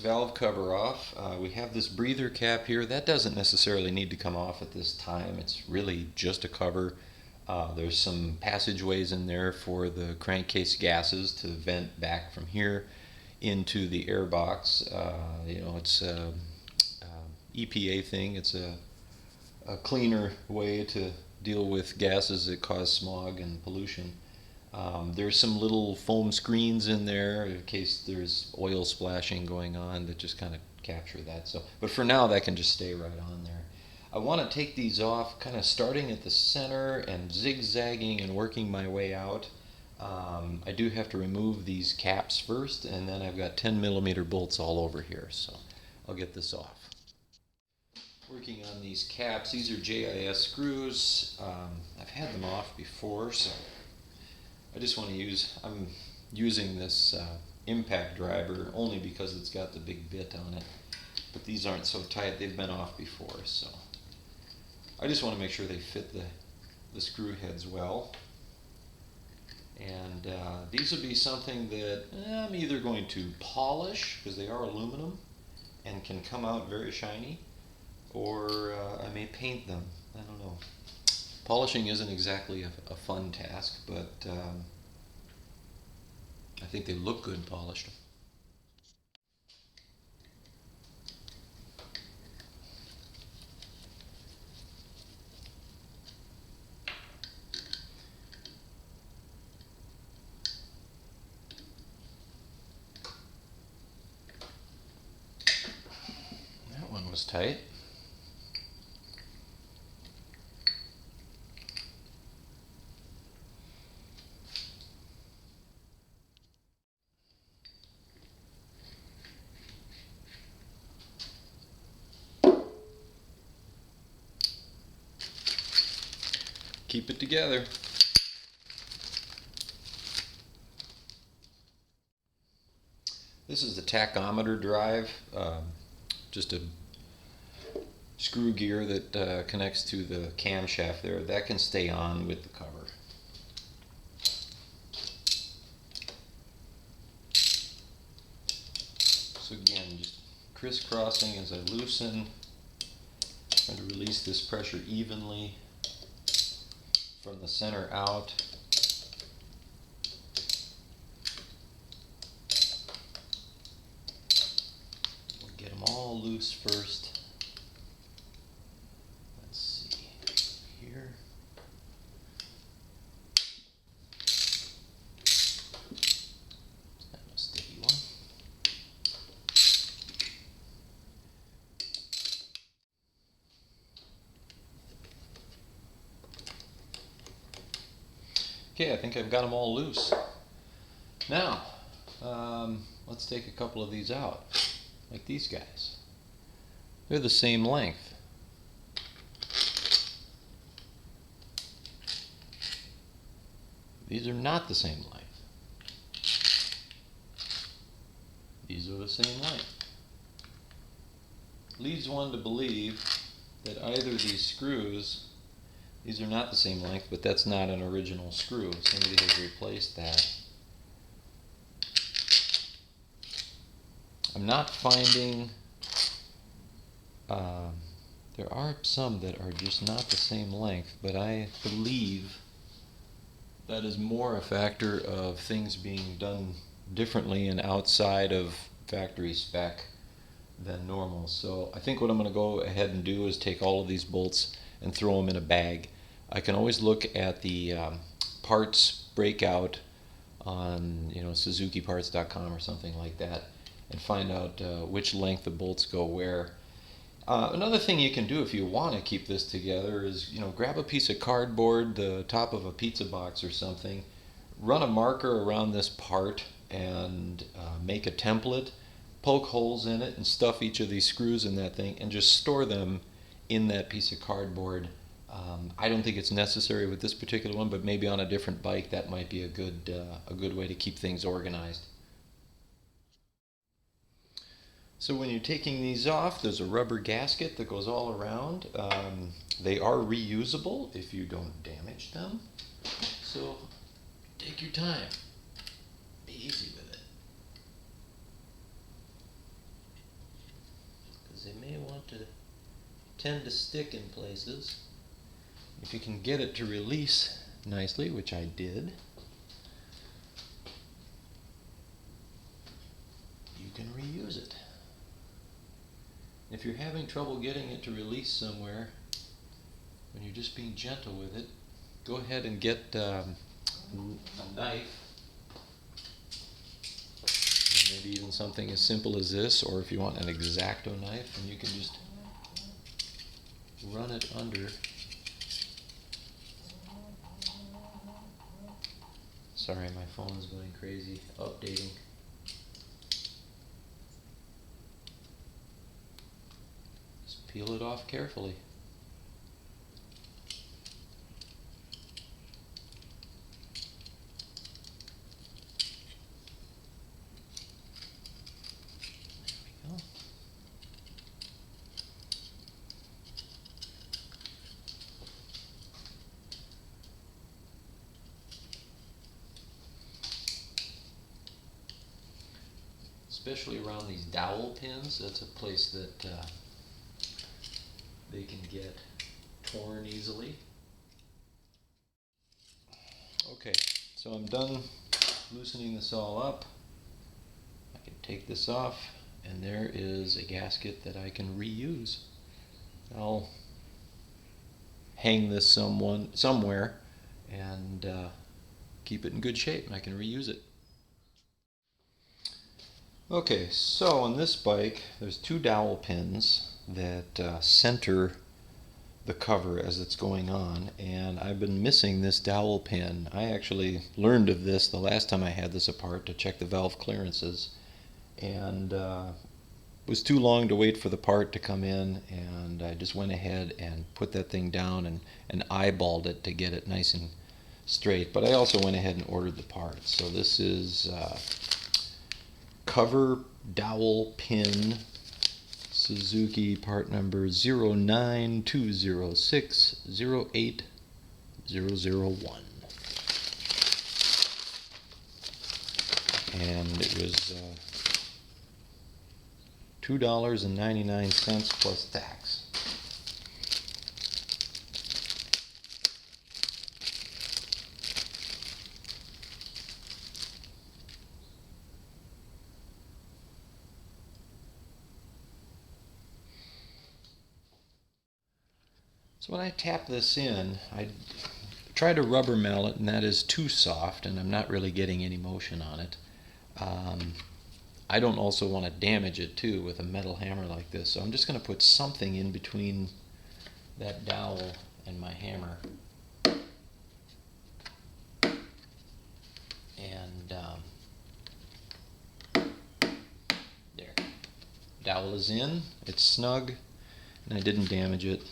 valve cover off. We have this breather cap here. That doesn't necessarily need to come off at this time. It's really just a cover. There's some passageways in there for the crankcase gases to vent back from here into the air box. It's a EPA thing. It's a cleaner way to deal with gases that cause smog and pollution. There's some little foam screens in there in case there's oil splashing going on that just kind of capture that. So, but for now, that can just stay right on there. I want to take these off kind of starting at the center and zigzagging and working my way out. I do have to remove these caps first, and then I've got 10mm bolts all over here, so I'll get this off. Working on these caps, these are JIS screws. I've had them off before, so I just want to I'm using this impact driver only because it's got the big bit on it, but these aren't so tight. They've been off before, so I just want to make sure they fit the screw heads well. And these will be something that I'm either going to polish, because they are aluminum and can come out very shiny, or I may paint them. I don't know. Polishing isn't exactly a fun task, but I think they look good polished. That one was tight. Keep it together. This is the tachometer drive, just a screw gear that connects to the camshaft there. That can stay on with the cover. So again, just crisscrossing as I loosen, trying to release this pressure evenly from the center out. We'll get them all loose first. Let's see here. That's a sticky one. Okay, I think I've got them all loose. Now, let's take a couple of these out, like these guys. They're the same length. These are not the same length. These are the same length. Leads one to believe that either these screws, these are not the same length, but that's not an original screw. Somebody has replaced that. I'm not finding, there are some that are just not the same length, but I believe that is more a factor of things being done differently and outside of factory spec than normal. So I think what I'm going to go ahead and do is take all of these bolts and throw them in a bag. I can always look at the parts breakout on SuzukiParts.com or something like that and find out which length the bolts go where. Another thing you can do if you want to keep this together is grab a piece of cardboard, the top of a pizza box or something, run a marker around this part and make a template, poke holes in it and stuff each of these screws in that thing and just store them in that piece of cardboard. I don't think it's necessary with this particular one, but maybe on a different bike that might be a good way to keep things organized. So when you're taking these off, there's a rubber gasket that goes all around. They are reusable if you don't damage them. So take your time. Be easy with it. because they may want to tend to stick in places. If you can get it to release nicely, which I did, you can reuse it. If you're having trouble getting it to release somewhere, when you're just being gentle with it, go ahead and get a knife, maybe even something as simple as this, or if you want an X-Acto knife, and you can just run it under. Sorry, my phone's going crazy, updating. Just peel it off carefully. There we go. Especially around these dowel pins, that's a place that they can get torn easily. Okay, so I'm done loosening this all up. I can take this off, and there is a gasket that I can reuse. I'll hang this somewhere and keep it in good shape, and I can reuse it. Okay, so on this bike, there's two dowel pins that center the cover as it's going on, and I've been missing this dowel pin. I actually learned of this the last time I had this apart to check the valve clearances, and it was too long to wait for the part to come in, and I just went ahead and put that thing down and eyeballed it to get it nice and straight. But I also went ahead and ordered the parts. So this is cover dowel pin Suzuki part number 09206-08001, and it was $2.99 plus tax. So when I tap this in, I try to rubber mallet, and that is too soft, and I'm not really getting any motion on it. I don't also want to damage it too with a metal hammer like this, so I'm just going to put something in between that dowel and my hammer. And there. Dowel is in, it's snug, and I didn't damage it.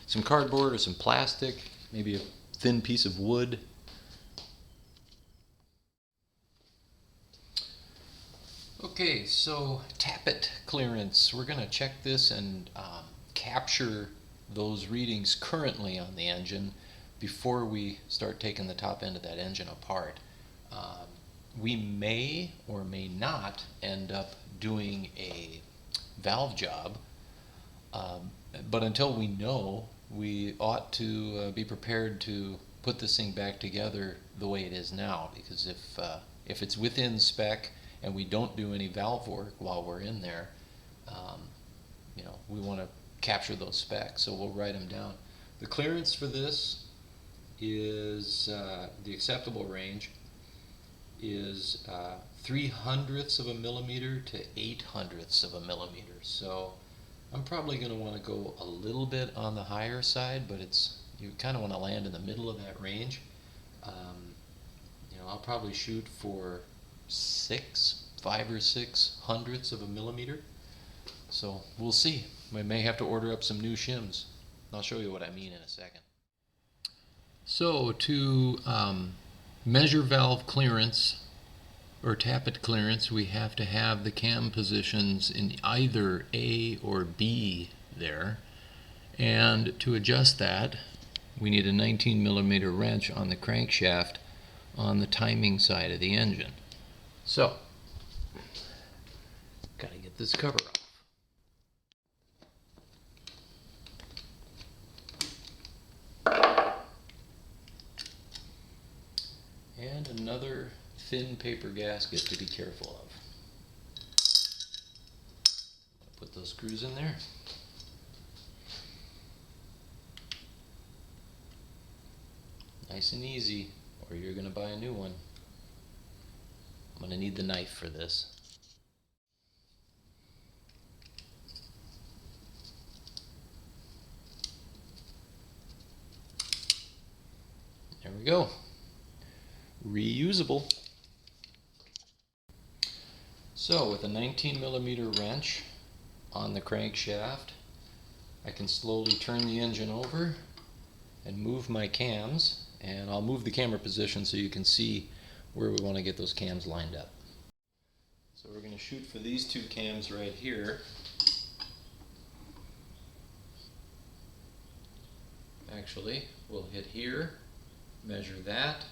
Some cardboard or some plastic, maybe a thin piece of wood. Okay, so tappet clearance. We're going to check this and capture those readings currently on the engine before we start taking the top end of that engine apart. We may or may not end up doing a valve job, but until we know, we ought to be prepared to put this thing back together the way it is now, because if it's within spec and we don't do any valve work while we're in there, we want to capture those specs, so we'll write them down. The clearance for this is, the acceptable range is 3/100ths of a millimeter to 8/100ths of a millimeter. So I'm probably going to want to go a little bit on the higher side, but you kind of want to land in the middle of that range. I'll probably shoot for 5 or 6/100ths of a millimeter. So we'll see. We may have to order up some new shims. I'll show you what I mean in a second. So to measure valve clearance or tappet clearance, we have to have the cam positions in either A or B there. And to adjust that, we need a 19mm wrench on the crankshaft on the timing side of the engine. So, gotta get this cover off. And another thin paper gasket to be careful of. Put those screws in there. Nice and easy, or you're going to buy a new one. I'm going to need the knife for this. There we go. Reusable. So with a 19mm wrench on the crankshaft, I can slowly turn the engine over and move my cams, and I'll move the camera position so you can see where we want to get those cams lined up. So we're going to shoot for these two cams right here. Actually, we'll hit here, measure that,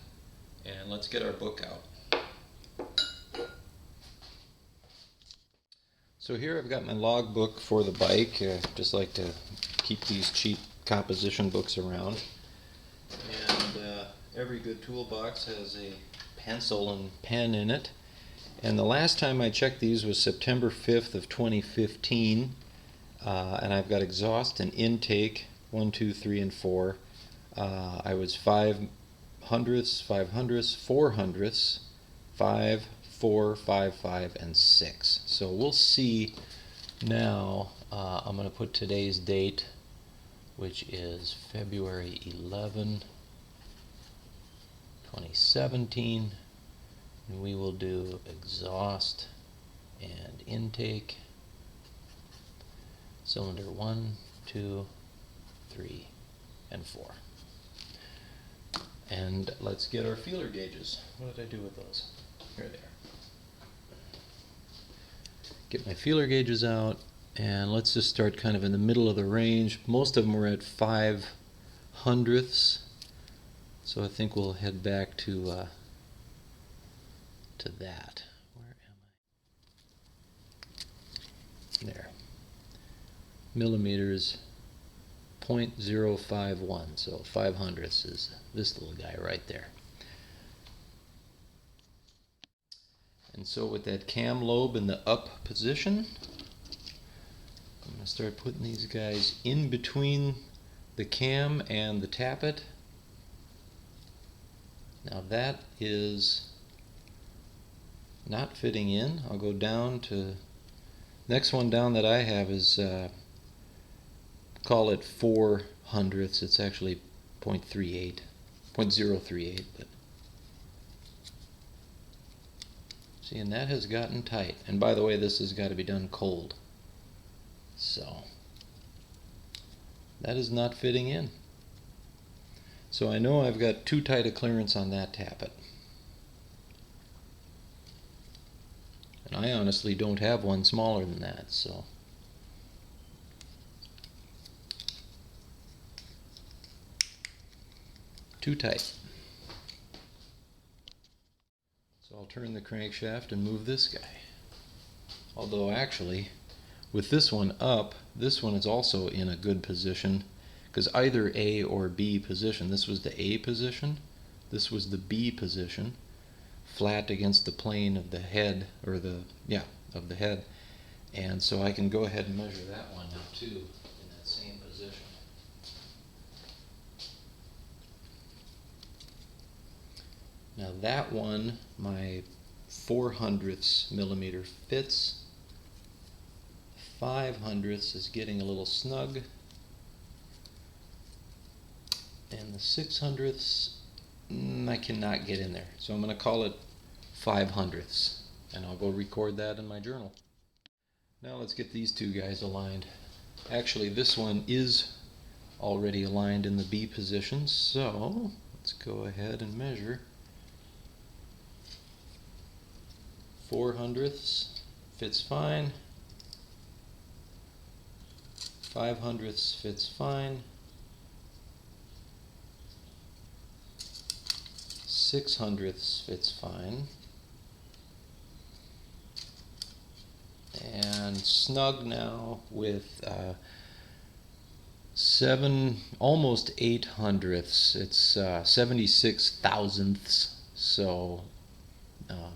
and let's get our book out. So here I've got my log book for the bike. I just like to keep these cheap composition books around. And every good toolbox has a pencil and pen in it. And the last time I checked these was September 5th of 2015. And I've got exhaust and intake 1, 2, 3, and 4. I was 5/100ths, 5/100ths, 4/100ths, 5, 4, 5, 5, and 6. So we'll see now. I'm going to put today's date, which is February 11, 2017. And we will do exhaust and intake. Cylinder 1, 2, 3, and 4. And let's get our feeler gauges. What did I do with those? Here they are. Get my feeler gauges out, and let's just start kind of in the middle of the range. Most of them are at 5/100ths, so I think we'll head back to that. Where am I? There. Millimeters, 0.051, so 5/100ths is this little guy right there. And so with that cam lobe in the up position, I'm going to start putting these guys in between the cam and the tappet. Now that is not fitting in. I'll go down to, next one down that I have is, call it 4/100ths. It's actually 0.038, but see, and that has gotten tight. And by the way, this has got to be done cold. So that is not fitting in. So I know I've got too tight a clearance on that tappet. And I honestly don't have one smaller than that, so too tight. So I'll turn the crankshaft and move this guy. Although actually, with this one up, this one is also in a good position, because either A or B position. This was the A position, this was the B position, flat against the plane of the head, or of the head. And so I can go ahead and measure that one now too, in that same position. Now that one, my 4/100ths millimeter fits. 5/100ths is getting a little snug. And the 6/100ths, I cannot get in there. So I'm going to call it 5/100ths. And I'll go record that in my journal. Now let's get these two guys aligned. Actually, this one is already aligned in the B position. So let's go ahead and measure. 4/100ths fits fine. 5/100ths fits fine. 6/100ths fits fine. And snug now with 7, almost 8/100ths. It's 76 thousandths. so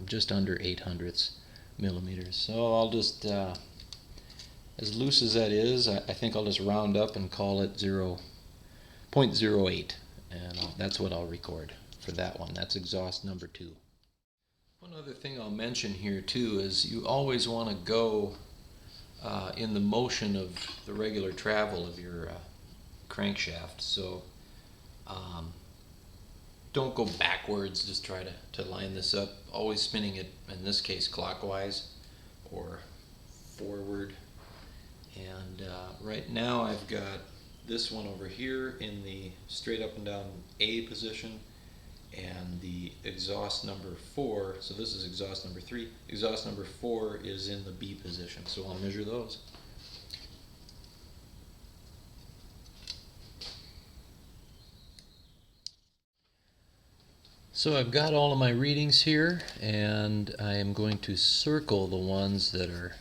just under 8/100 millimeters. So I'll just, as loose as that is, I think I'll just round up and call it 0.08, and that's what I'll record for that one. That's exhaust number 2. One other thing I'll mention here too is you always want to go in the motion of the regular travel of your crankshaft. So don't go backwards, just try to line this up, always spinning it, in this case clockwise or forward. And right now I've got this one over here in the straight up and down A position, and the exhaust number 4, so this is exhaust number 3, exhaust number 4 is in the B position, so I'll measure those. So I've got all of my readings here, and I am going to circle the ones that are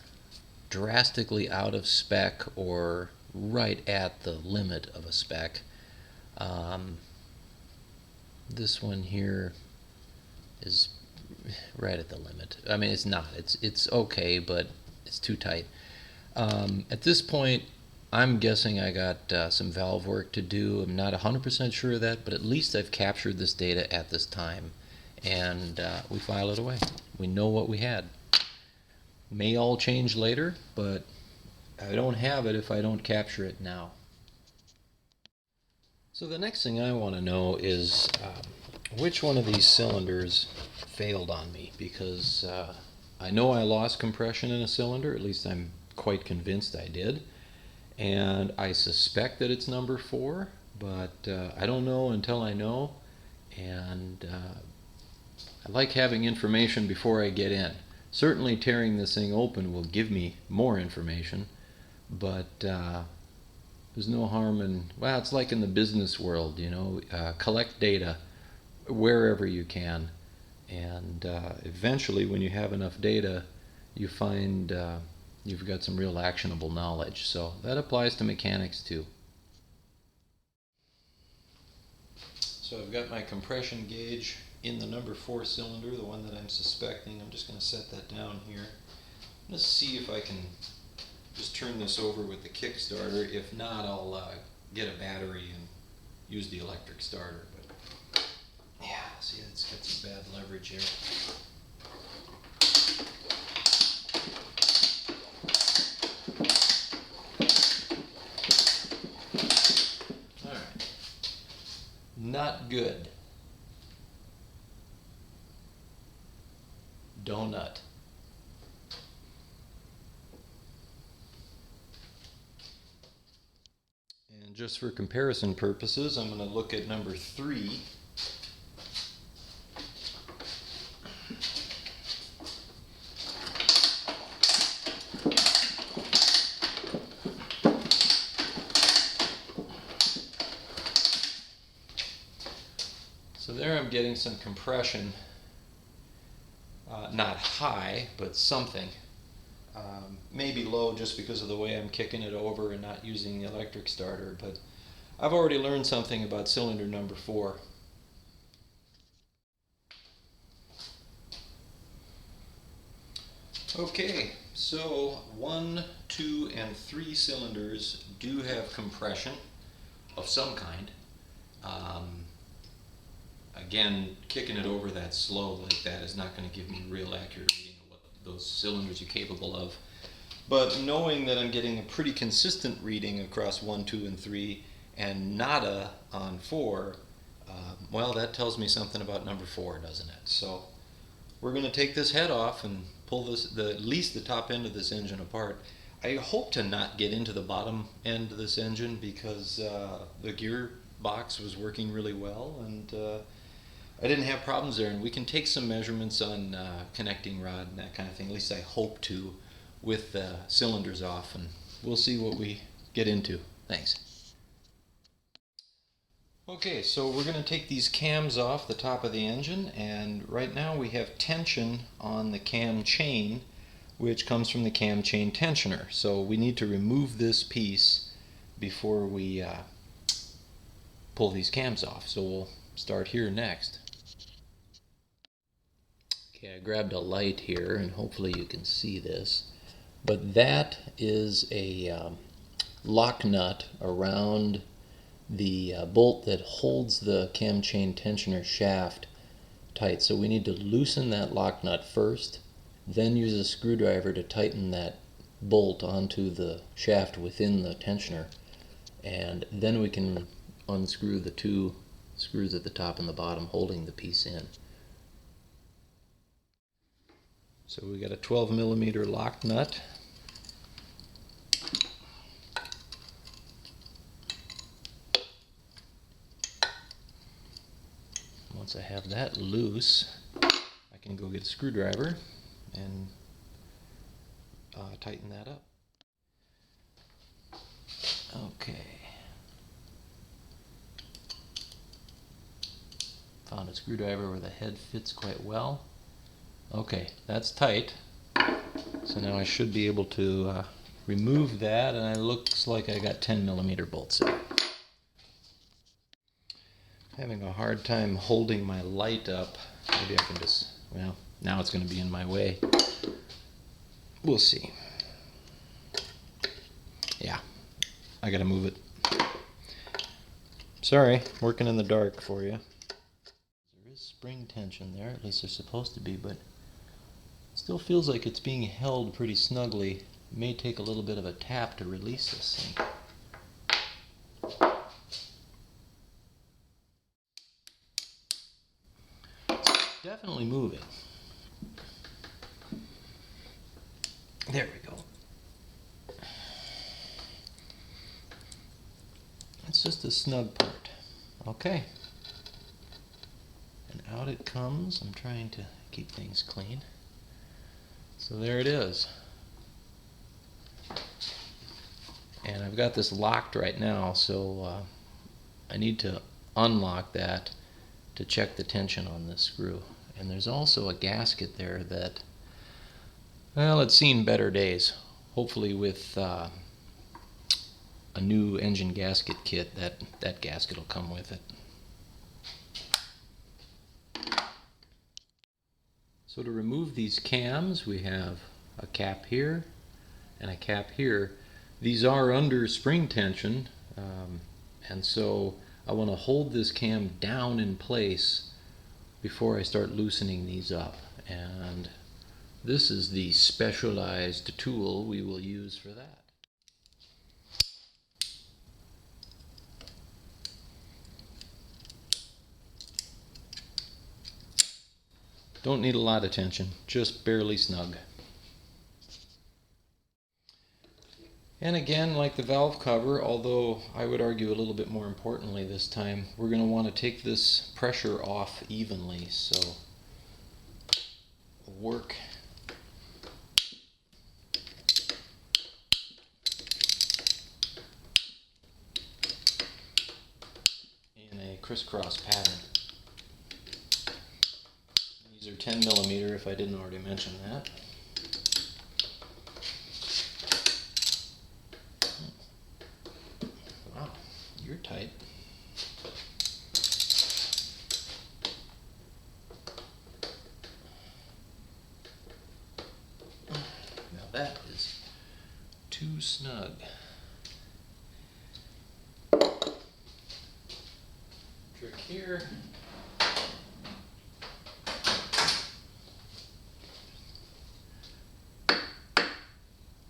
drastically out of spec or right at the limit of a spec. This one here is right at the limit. I mean, it's not. It's okay, but it's too tight. At this point, I'm guessing I got some valve work to do. I'm not 100% sure of that, but at least I've captured this data at this time, and we file it away. We know what we had. May all change later, but I don't have it if I don't capture it now. So the next thing I want to know is which one of these cylinders failed on me, because I know I lost compression in a cylinder, at least I'm quite convinced I did, and I suspect that it's number 4, but I don't know until I know, and I like having information before I get in. Certainly tearing this thing open will give me more information, but there's no harm in, well, it's like in the business world, you know, collect data wherever you can, and eventually when you have enough data, you find you've got some real actionable knowledge. So that applies to mechanics too. So I've got my compression gauge in the number 4 cylinder, the one that I'm suspecting. I'm just going to set that down here. Let's see if I can just turn this over with the Kickstarter. If not, I'll get a battery and use the electric starter. But yeah, see, it's got some bad leverage here. Alright. Not good. Donut. And just for comparison purposes, I'm going to look at number 3. So there I'm getting some compression, not high, but something. Maybe low just because of the way I'm kicking it over and not using the electric starter, but I've already learned something about cylinder number 4. Okay, so 1, 2, and 3 cylinders do have compression of some kind. Again, kicking it over that slow like that is not going to give me a real accurate reading of what those cylinders are capable of. But knowing that I'm getting a pretty consistent reading across 1, 2, and 3, and nada on 4, well, that tells me something about number 4, doesn't it? So we're going to take this head off and pull this, at least the top end of this engine apart. I hope to not get into the bottom end of this engine because the gearbox was working really well, and I didn't have problems there. And we can take some measurements on connecting rod and that kind of thing. At least I hope to, with the cylinders off, and we'll see what we get into. Thanks. Okay, so we're going to take these cams off the top of the engine, and right now we have tension on the cam chain, which comes from the cam chain tensioner. So we need to remove this piece before we pull these cams off. So we'll start here next. Okay, I grabbed a light here and hopefully you can see this, but that is a lock nut around the bolt that holds the cam chain tensioner shaft tight. So we need to loosen that lock nut first, then use a screwdriver to tighten that bolt onto the shaft within the tensioner, and then we can unscrew the two screws at the top and the bottom holding the piece in. So we got a 12mm lock nut. Once I have that loose, I can go get a screwdriver and tighten that up. Okay. Found a screwdriver where the head fits quite well. Okay, that's tight. So now I should be able to remove that, and it looks like I got 10mm bolts in. Having a hard time holding my light up. Maybe I can just, well, now it's going to be in my way. We'll see. Yeah, I got to move it. Sorry, working in the dark for you. There is spring tension there, at least there's supposed to be, but it still feels like it's being held pretty snugly. It may take a little bit of a tap to release this thing. Definitely moving. There we go. It's just a snug part. Okay. And out it comes. I'm trying to keep things clean. So there it is. And I've got this locked right now, so I need to unlock that to check the tension on this screw. And there's also a gasket there that, well, it's seen better days. Hopefully with a new engine gasket kit, that gasket will come with it. So to remove these cams, we have a cap here and a cap here. These are under spring tension, and so I want to hold this cam down in place before I start loosening these up. And this is the specialized tool we will use for that. Don't need a lot of tension, just barely snug. And again, like the valve cover, although I would argue a little bit more importantly this time, we're going to want to take this pressure off evenly. So work in a crisscross pattern. These are 10mm if I didn't already mention that. Wow, you're tight. Now that is too snug. Trick here.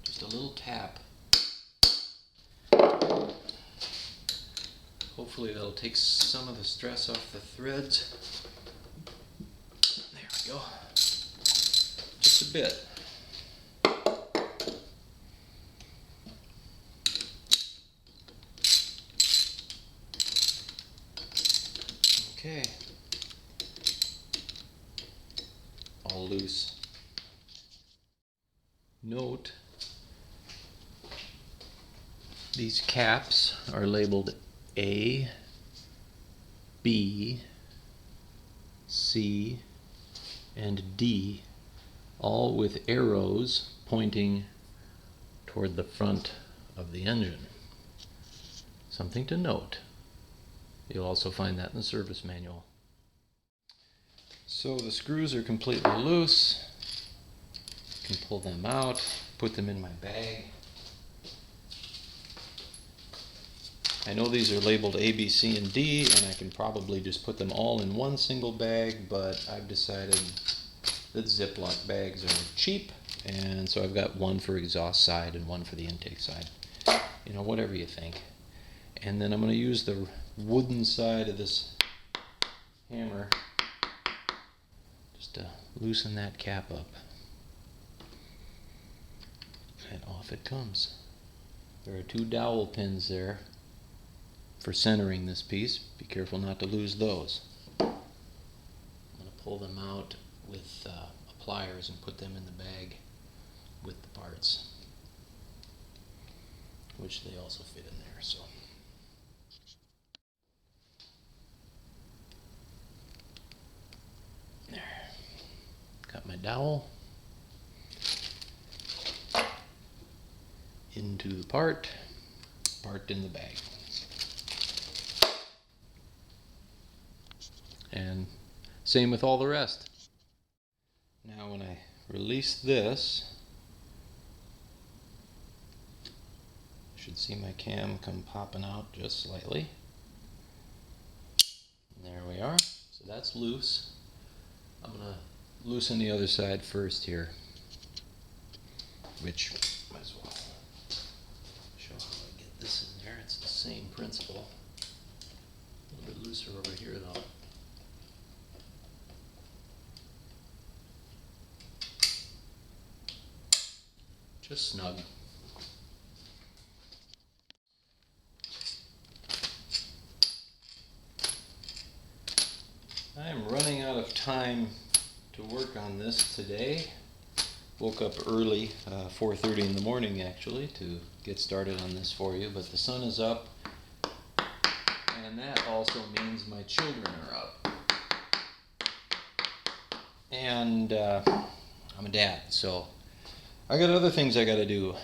Just a little tap. Hopefully that'll take some of the stress off the threads. There we go. Just a bit. Okay. All loose. Note, these caps are labeled A, B, C, and D, all with arrows pointing toward the front of the engine. Something to note. You'll also find that in the service manual. So the screws are completely loose. I can pull them out, put them in my bag. I know these are labeled A, B, C, and D, and I can probably just put them all in one single bag, but I've decided that Ziploc bags are cheap, and so I've got one for exhaust side and one for the intake side. You know, whatever you think. And then I'm going to use the wooden side of this hammer just to loosen that cap up. And off it comes. There are 2 dowel pins there for centering this piece. Be careful not to lose those. I'm going to pull them out with pliers and put them in the bag with the parts, which they also fit in there. So there. Got my dowel into the part in the bag. And same with all the rest. Now when I release this, I should see my cam come popping out just slightly. And there we are. So that's loose. I'm going to loosen the other side first here, which might as well show how I get this in there. It's the same principle. A little bit looser over here though. Just snug. I am running out of time to work on this today. Woke up early, 4:30 in the morning actually, to get started on this for you, but the sun is up, and that also means my children are up. And I'm a dad, so I got other things I got to do,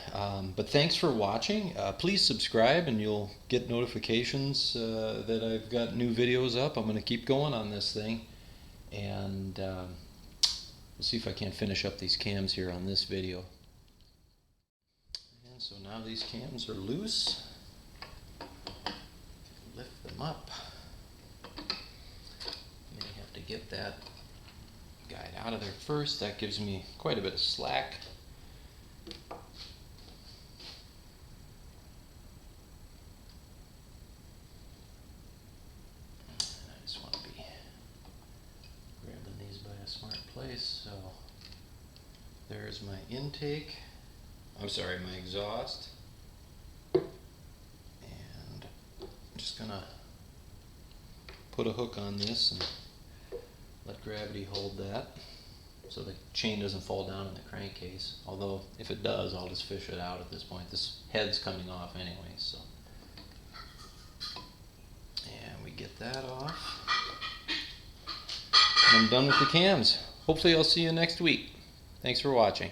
but thanks for watching. Please subscribe and you'll get notifications that I've got new videos up. I'm going to keep going on this thing, and we'll see if I can't finish up these cams here on this video. And so now these cams are loose. Lift them up. May have to get that guide out of there first. That gives me quite a bit of slack. Place. So there's my intake, my exhaust, and I'm just gonna put a hook on this and let gravity hold that so the chain doesn't fall down in the crankcase, although if it does I'll just fish it out at this point. This head's coming off anyway, so, and we get that off. I'm done with the cams. Hopefully I'll see you next week. Thanks for watching.